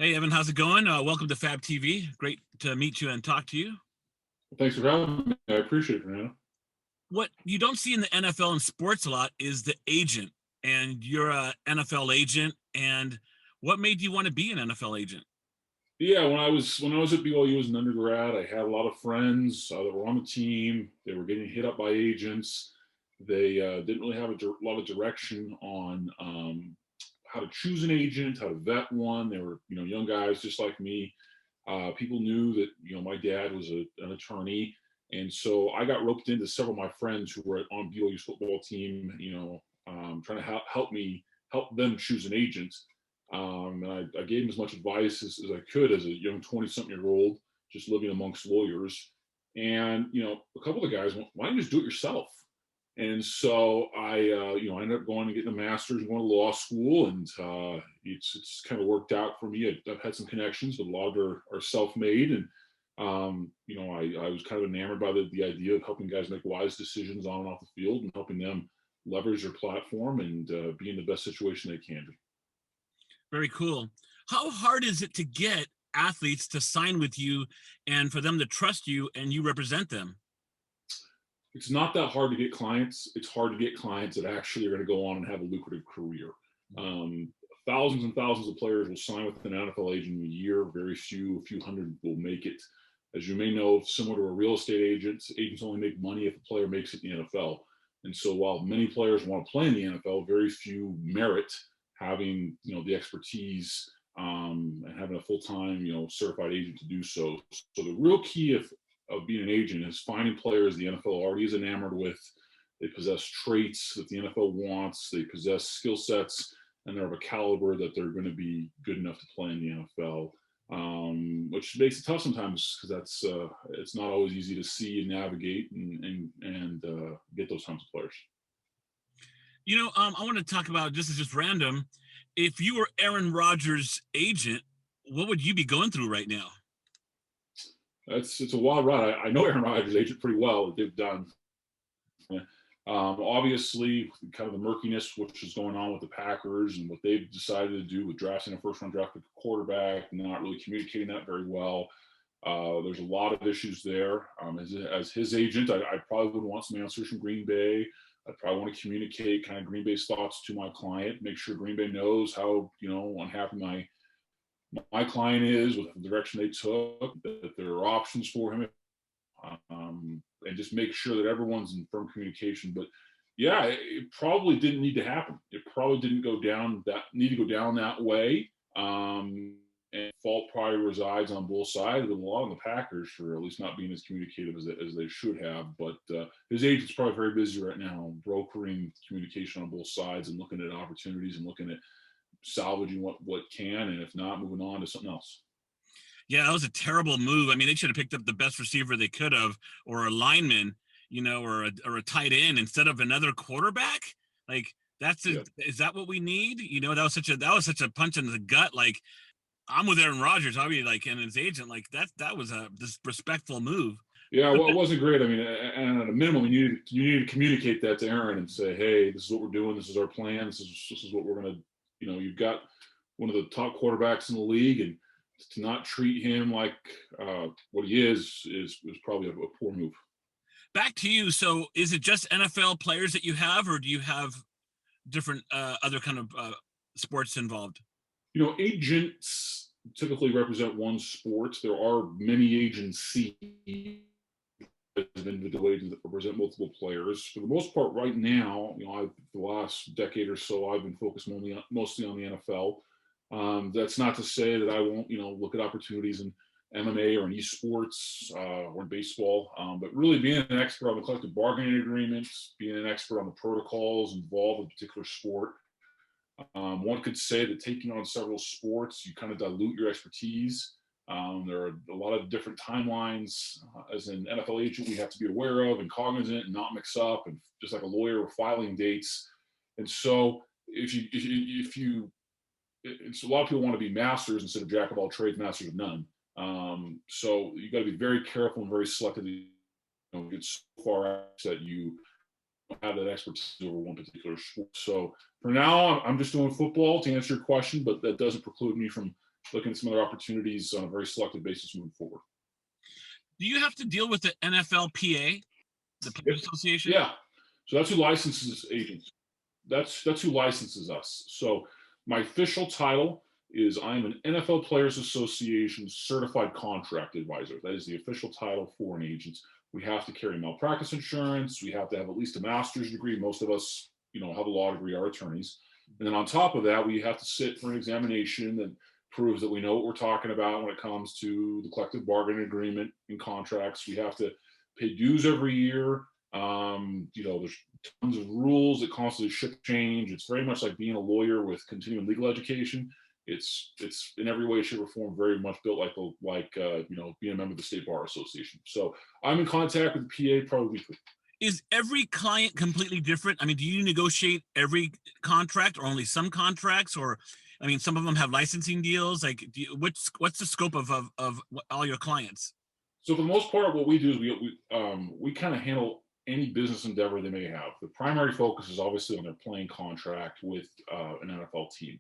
Hey, Evan, how's it going? Welcome to FabTV. Great to meet you and talk to you. Thanks for having me. I appreciate it, Brennan. What you don't see in the NFL and sports a lot is the agent, and you're a NFL agent. And what made you want to be an NFL agent? Yeah, when I was at BYU as an undergrad, I had a lot of friends that were on the team. They were getting hit up by agents. They didn't really have a lot of direction on how to choose an agent, how to vet one. They were, young guys just like me. People knew that, my dad was an attorney, and so I got roped into several of my friends who were on BYU's football team. Trying to help them choose an agent. And I gave him as much advice as I could as a young 20-something-year-old, just living amongst lawyers. And, a couple of the guys went, why don't you just do it yourself? And so I ended up going and getting a master's and going to law school. And it's kind of worked out for me. I've had some connections, but a lot of them are self-made. And, I was kind of enamored by the idea of helping guys make wise decisions on and off the field and helping them leverage their platform and be in the best situation they can be. Very cool. How hard is it to get athletes to sign with you and for them to trust you and you represent them? It's not that hard to get clients. It's hard to get clients that actually are going to go on and have a lucrative career. Um, Thousands and thousands of players will sign with an NFL agent in a year. Very few, a few hundred will make it. As you may know, similar to a real estate agent, agents only make money if a player makes it in the NFL. And so while many players want to play in the NFL, very few merit having, the expertise and having a full-time, certified agent to do so. So the real key of being an agent is finding players the NFL already is enamored with. They possess traits that the NFL wants. They possess skill sets, and they're of a caliber that they're going to be good enough to play in the NFL. Which makes it tough sometimes because it's not always easy to see and navigate and get those kinds of players. I want to talk about, this is just random. If you were Aaron Rodgers' agent, what would you be going through right now? It's a wild ride. I know Aaron Rodgers' agent pretty well. What they've done. Obviously, kind of the murkiness which is going on with the Packers and what they've decided to do with drafting a first-round draft pick quarterback, not really communicating that very well. There's a lot of issues there. As his agent, I probably would want some answers from Green Bay. I'd probably want to communicate kind of Green Bay's thoughts to my client, make sure Green Bay knows how unhappy my client is with the direction they took, that there are options for him, and just make sure that everyone's in firm communication. But yeah, it probably didn't need to happen. It probably didn't need to go down that way. And fault probably resides on both sides, but a lot on the Packers for at least not being as communicative as they should have. But his agent's probably very busy right now, brokering communication on both sides and looking at opportunities and looking at salvaging what can, and if not, moving on to something else. Yeah, that was a terrible move. I mean, they should have picked up the best receiver they could have, or a lineman, or a tight end instead of another quarterback. Like, Yeah. is that what we need? That was such a punch in the gut. Like, I'm with Aaron Rodgers, I'll be like, and his agent, like that was a disrespectful move. Yeah, well, it wasn't great. I mean, and at a minimum, you need to communicate that to Aaron and say, "Hey, this is what we're doing. This is our plan. This is what we're gonna. You've got one of the top quarterbacks in the league, and to not treat him like what he is probably a poor move." Back to you. So, is it just NFL players that you have, or do you have different other kind of sports involved? Agents typically represent one sport. There are many agencies as individual agents that represent multiple players. For the most part, right now, the last decade or so, I've been focused mostly on the NFL. That's not to say that I won't, look at opportunities in MMA or in esports or in baseball, but really being an expert on the collective bargaining agreements, being an expert on the protocols involved in a particular sport. One could say that taking on several sports, you kind of dilute your expertise. There are a lot of different timelines as an NFL agent we have to be aware of and cognizant and not mix up. And just like a lawyer with filing dates. And so it's a lot of people want to be masters instead of jack of all trades, masters of none. So you got to be very careful and very selective. Get so far out that you have that expertise over one particular sport. So for now, I'm just doing football to answer your question, but that doesn't preclude me from looking at some other opportunities on a very selective basis moving forward. Do you have to deal with the NFLPA, the Players Association? Yeah. So that's who licenses agents. That's who licenses us. So my official title is I'm an NFL Players Association certified contract advisor. That is the official title for an agent. We have to carry malpractice insurance. We have to have at least a master's degree. Most of us, have a law degree, are attorneys. And then on top of that, we have to sit for an examination that proves that we know what we're talking about when it comes to the collective bargaining agreement and contracts. We have to pay dues every year. There's tons of rules that constantly shift change. It's very much like being a lawyer with continuing legal education. It's in every way, shape, or form very much built like being a member of the State Bar Association. So I'm in contact with the PA probably weekly. Is every client completely different? I mean, do you negotiate every contract or only some contracts? Or, I mean, some of them have licensing deals. Like, what's the scope of all your clients? So for the most part, what we do is we kind of handle any business endeavor they may have. The primary focus is obviously on their playing contract with an NFL team.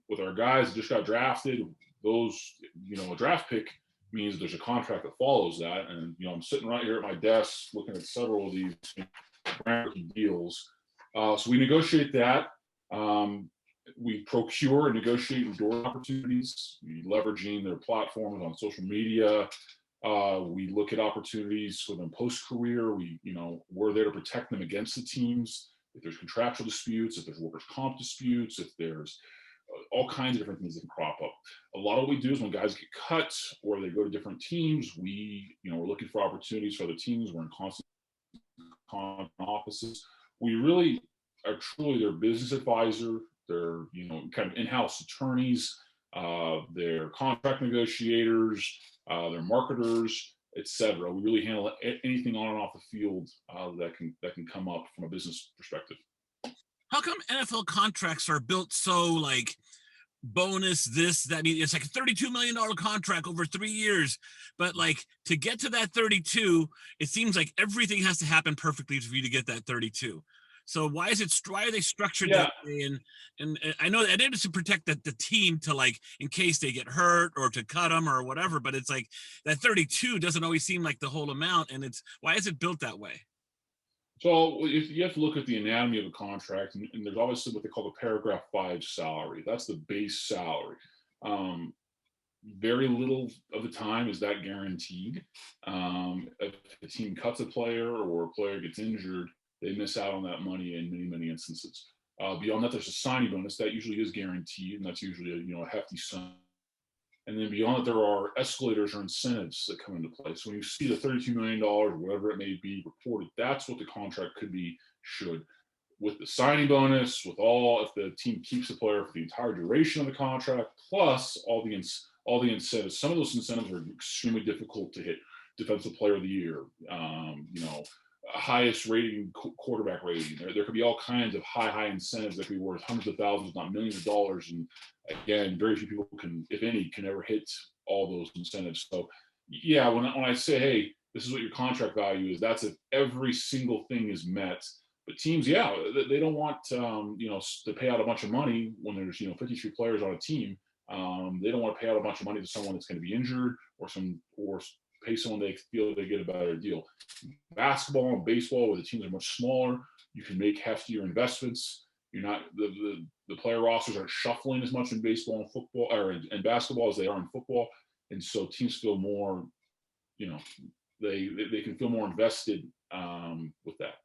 With our guys that just got drafted, a draft pick means there's a contract that follows that. And, I'm sitting right here at my desk looking at several of these deals. So we negotiate that. We procure and negotiate endorsement opportunities, leveraging their platforms on social media. We look at opportunities for them post-career. We're there to protect them against the teams. If there's contractual disputes, if there's workers' comp disputes, if there's all kinds of different things that can crop up. A lot of what we do is when guys get cut or they go to different teams, we're looking for opportunities for other teams. We're in constant offices. We really are truly their business advisor. They're, kind of in-house attorneys. They're contract negotiators. They're marketers, etc. We really handle anything on and off the field that can come up from a business perspective. How come NFL contracts are built so like bonus this, that? It's like a $32 million contract over 3 years, but like to get to that 32, it seems like everything has to happen perfectly for you to get that 32. So why are they structured that way? And I know that it is to protect the team to, like, in case they get hurt or to cut them or whatever, but it's like that 32 doesn't always seem like the whole amount. And why is it built that way? So if you have to look at the anatomy of a contract, and there's obviously what they call the paragraph 5 salary. That's the base salary. Very little of the time is that guaranteed. If a team cuts a player or a player gets injured, they miss out on that money in many, many instances. Beyond that, there's a signing bonus that usually is guaranteed, and that's usually a hefty sum. And then beyond that, there are escalators or incentives that come into play. So when you see the $32 million or whatever it may be reported, that's what the contract could be should. With the signing bonus, if the team keeps the player for the entire duration of the contract, plus all the incentives. Some of those incentives are extremely difficult to hit. Defensive Player of the Year, highest rating quarterback rating. There could be all kinds of high incentives that could be worth hundreds of thousands, not millions of dollars. And again, very few people if any, can ever hit all those incentives. So yeah, when I say, hey, this is what your contract value is, that's if every single thing is met. But teams, they don't want to pay out a bunch of money when there's 53 players on a team. They don't want to pay out a bunch of money to someone that's going to be injured or pay someone they feel they get a better deal. Basketball and baseball, where the teams are much smaller, you can make heftier investments. You're not the player rosters aren't shuffling as much in baseball and football or in basketball as they are in football, and so teams feel more, they can feel more invested with that.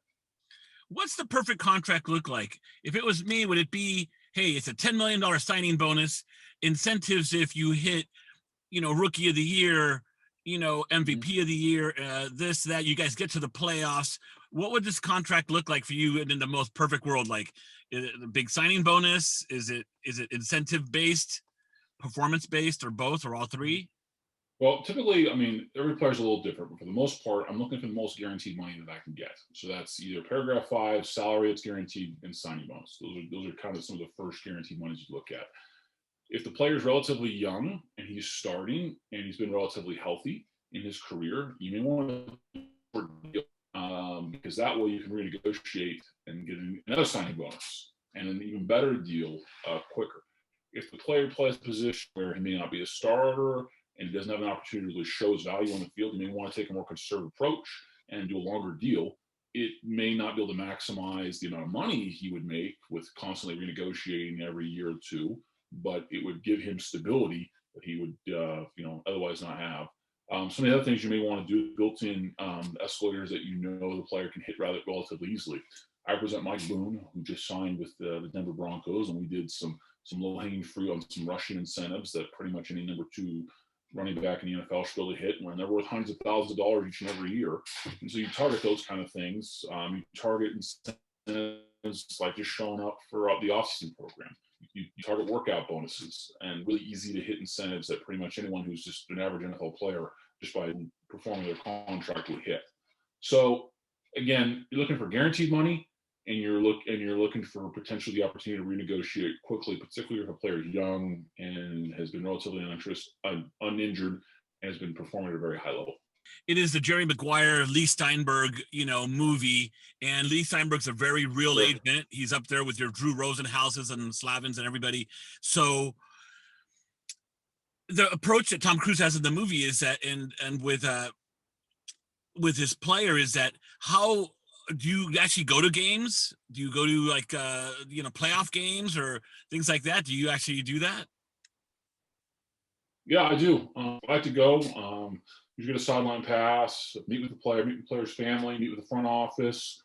What's the perfect contract look like? If it was me, would it be, hey, it's a $10 million signing bonus, incentives if you hit, rookie of the year, MVP of the year, this, that, you guys get to the playoffs. What would this contract look like for you in the most perfect world? Like, is it a big signing bonus? Is it incentive based, performance based, or both, or all three? Well, typically, every player's a little different, but for the most part, I'm looking for the most guaranteed money that I can get. So that's either paragraph 5, salary that's guaranteed, and signing bonus. Those are kind of some of the first guaranteed monies you look at. If the player's relatively young and he's starting and he's been relatively healthy in his career, you may want to because that way you can renegotiate and get another signing bonus and an even better deal quicker. if the player plays a position where he may not be a starter and he doesn't have an opportunity to really show his value on the field, he may want to take a more conservative approach and do a longer deal. It may not be able to maximize the amount of money he would make with constantly renegotiating every year or two, but it would give him stability that he would, otherwise not have. Some of the other things you may want to do, built-in escalators that the player can hit rather relatively easily. I represent Mike Boone, who just signed with the Denver Broncos, and we did some low-hanging fruit on some rushing incentives that pretty much any number 2 running back in the NFL should be able to hit, and they're worth hundreds of thousands of dollars each and every year. And so you target those kind of things. You target incentives like just showing up for the offseason program. You target workout bonuses and really easy to hit incentives that pretty much anyone who's just an average NFL player, just by performing their contract, would hit. So again, you're looking for guaranteed money, and you're looking for potentially the opportunity to renegotiate quickly, particularly if a player is young and has been relatively uninjured and has been performing at a very high level. It is the Jerry Maguire, Lee Steinberg, movie, and Lee Steinberg's a very real agent. He's up there with your Drew Rosenhauses and Slavins and everybody. So the approach that Tom Cruise has in the movie is that, and with his player, is that how do you actually go to games? Do you go to playoff games or things like that? Do you actually do that? Yeah, I do. I like to go. You get a sideline pass, meet with the player, meet with the player's family, meet with the front office.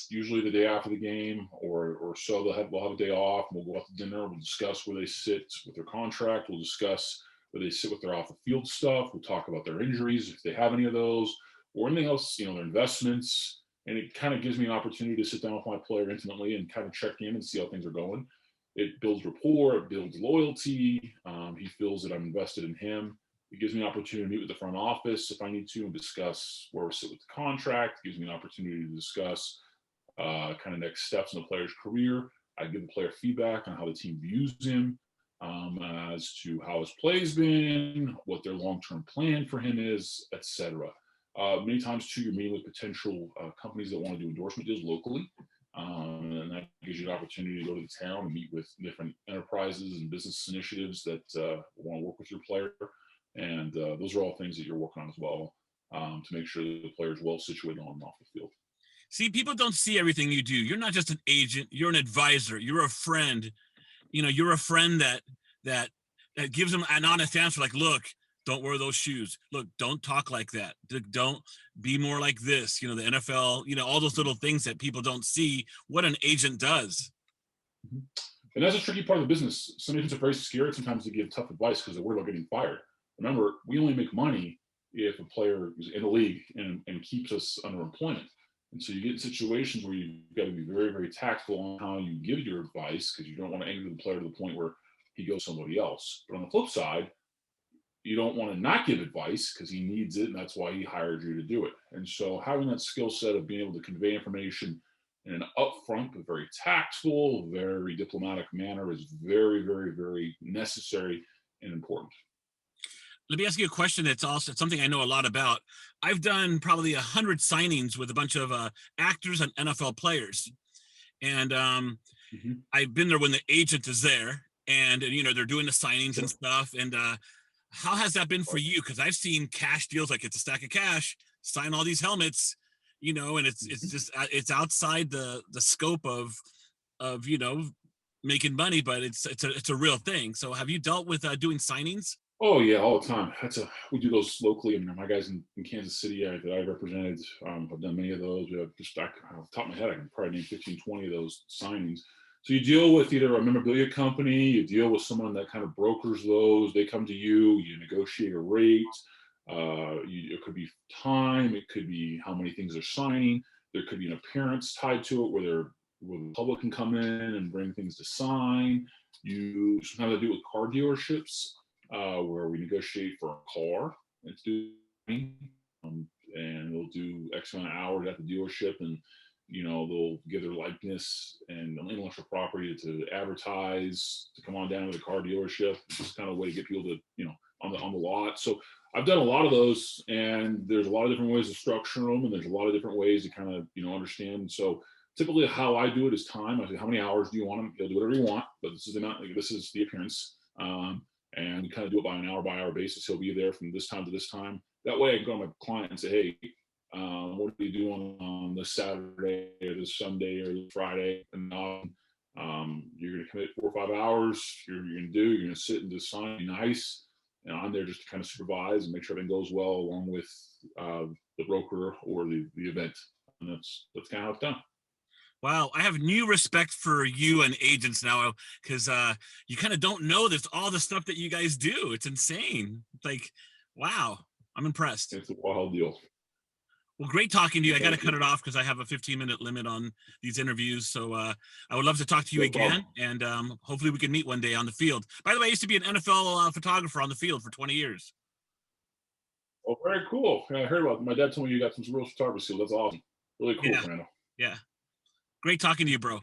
Usually the day after the game or so, we'll have a day off, and we'll go out to dinner. We'll discuss where they sit with their contract. We'll discuss where they sit with their off the field stuff. We'll talk about their injuries, if they have any of those, or anything else, their investments. And it kind of gives me an opportunity to sit down with my player intimately and kind of check in and see how things are going. It builds rapport, it builds loyalty. He feels that I'm invested in him. It gives me an opportunity to meet with the front office if I need to and discuss where we sit with the contract. It gives me an opportunity to discuss kind of next steps in the player's career. I give the player feedback on how the team views him, as to how his play's been, what their long-term plan for him is, etc. Many times, too, you're meeting with potential companies that want to do endorsement deals locally. And that gives you an opportunity to go to the town and meet with different enterprises and business initiatives that want to work with your player. And those are all things that you're working on as well, to make sure that the player is well situated on and off the field. See, people don't see everything you do. You're not just an agent. You're an advisor. You're a friend. You're a friend that gives them an honest answer. Like, look, don't wear those shoes. Look, don't talk like that. Don't be more like this. The NFL, all those little things that people don't see what an agent does. And that's a tricky part of the business. Some agents are very scared sometimes to give tough advice because they're worried about getting fired. Remember, we only make money if a player is in the league and keeps us under employment. And so you get in situations where you've got to be very, very tactful on how you give your advice, because you don't want to anger the player to the point where he goes somebody else. But on the flip side, you don't want to not give advice because he needs it, and that's why he hired you to do it. And so having that skill set of being able to convey information in an upfront but very tactful, very diplomatic manner is very, very, very necessary and important. Let me ask you a question that's also something I know a lot about. I've done probably 100 signings with a bunch of actors and NFL players. And I've been there when the agent is there, and they're doing the signings and stuff. And how has that been for you? Because I've seen cash deals, like it's a stack of cash, sign all these helmets, and it's just it's outside the scope of making money, but it's a real thing. So have you dealt with doing signings? Oh yeah, all the time. We do those locally. I mean, my guys in Kansas City that I represented, have done many of those. We have just off the top of my head, I can probably name 15, 20 of those signings. So you deal with either a memorabilia company, you deal with someone that kind of brokers those. They come to you, you negotiate a rate. It could be time, it could be how many things they're signing. There could be an appearance tied to it where the public can come in and bring things to sign. You sometimes do it with car dealerships, where we negotiate for a car. And they'll do X amount of hours at the dealership, and they'll give their likeness and intellectual property to advertise, to come on down to the car dealership. It's just kind of a way to get people to, on the lot. So I've done a lot of those, and there's a lot of different ways to structure them, and there's a lot of different ways to kind of, understand. So typically how I do it is time. I say, how many hours do you want him? He'll do whatever you want, but this is the amount, like, this is the appearance. And we kind of do it by an hour by hour basis. He'll be there from this time to this time. That way I can go to my client and say, hey, what are you doing on this Saturday or this Sunday or this Friday? And you're going to commit 4 or 5 hours. You're going to sit and just sign, be nice. And I'm there just to kind of supervise and make sure everything goes well along with the broker or the event. And that's kind of how it's done. Wow, I have new respect for you and agents now, because you kind of don't know there's all the stuff that you guys do. It's insane. Like, wow, I'm impressed. It's a wild deal. Well, great talking to you. I got to cut it off because I have a 15-minute limit on these interviews. So I would love to talk to you again, and hopefully we can meet one day on the field. By the way, I used to be an NFL photographer on the field for 20 years. Oh, very cool. I heard about it. My dad told me you got some real photography skills. That's awesome. Really cool, Yeah. Fernando. Yeah. Great talking to you, bro.